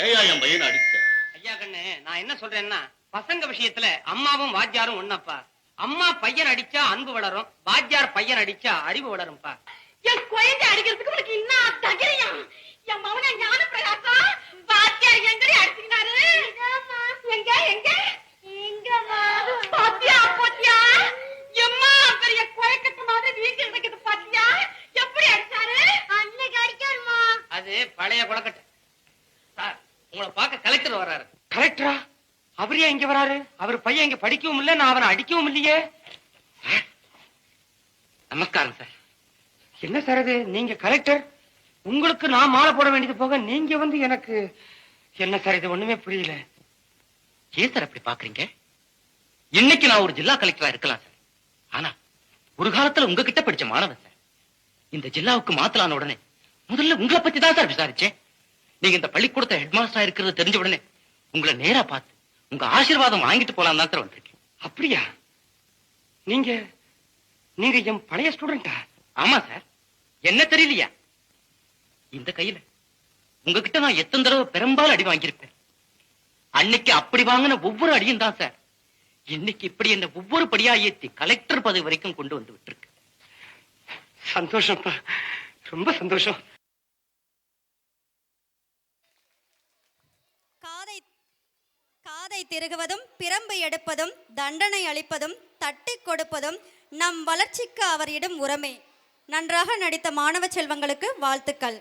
ஏயா என் பையனை அடிச்ச? ஐயா கண்ணு, நான் என்ன சொல்றேன்னா, பசங்க விஷயத்துல அம்மாவும் வாத்தியாரும் ஒண்ணப்பா. அம்மா பையன் அடிச்சா அன்பு வளரும், வாத்தியார் பையன் அடிச்சா அறிவு வளரும்பா. என் குழந்தை அடிக்கிறதுக்கு உனக்கு இன்னும் தகிரியம். என் மவன ஞான பிரகாசா வாத்தியார் எங்கடி அடிச்சினாரு? எங்க எங்க எங்கம்மா? பாத்தியா பாத்தியா? எம்மா பெரிய குறைக்கட்டு மாதிரி வீட்டுல இருக்குது பாத்தியா? எப்படி அடிச்சாரு? அன்னைக்கு அடிச்சாருமா. அது பழைய குளக்கட்டு. சார், உங்களை பார்க்க கலெக்டர் வர்றாரு. கலெக்டரா? அவர் ஏன் இங்க வராரு? அவர் பையன் இங்க படிக்கவும் இல்ல, நான் அவனை அடிக்கவும் இல்லையே. நமஸ்காரம் சார். என்ன சார் இது? நீங்க கலெக்டர், உங்களுக்கு நான் மாலை போட வேண்டியது போக நீங்க வந்து எனக்கு என்ன சார் இது? ஒண்ணுமே புரியல. ஏன் சார் அப்படி பாக்குறீங்க? இன்னைக்கு நான் ஒரு ஜில்லா கலெக்டரா இருக்கலாம் சார், ஆனா ஒரு காலத்துல உங்ககிட்ட படிச்ச மாணவன் சார். இந்த ஜில்லாவுக்கு மாத்தலான உடனே முதல்ல உங்களை பத்தி தான் சார் விசாரிச்சேன். நீங்க இந்த பள்ளிக்கூடத்தை ஹெட் மாஸ்டரா இருக்கிறது தெரிஞ்ச உடனே உங்களை நேரா பார்த்து உங்க ஆசீர்வாதம் வாங்கிட்டு போலாம் தான் சார் வந்திருக்கேன். அப்படியா? நீங்க நீங்க என் பழைய ஸ்டூடெண்டா? ஆமா சார். என்ன தெரியலையா? இந்த கையில உங்ககிட்ட நான் எத்தனை தடவை பெரும்பாலும் அடி வாங்கியிருப்பேன். அன்னைக்கு அப்படி வாங்கின ஒவ்வொரு அடியும் தான் சார் இன்னைக்கு இப்படி என்ன ஒவ்வொரு படியா ஏத்தி கலெக்டர் பதவி வரைக்கும் கொண்டு வந்து விட்டுருக்கு. சந்தோஷம்ப்பா, ரொம்ப சந்தோஷம். காதை திருகுவதும் பிரம்பு எடுப்பதும் தண்டனை அளிப்பதும் தட்டி கொடுப்பதும் நம் வளர்ச்சிக்கு அவரிடம் உரமே. நன்றாக நடித்த மாணவ செல்வங்களுக்கு வாழ்த்துக்கள்.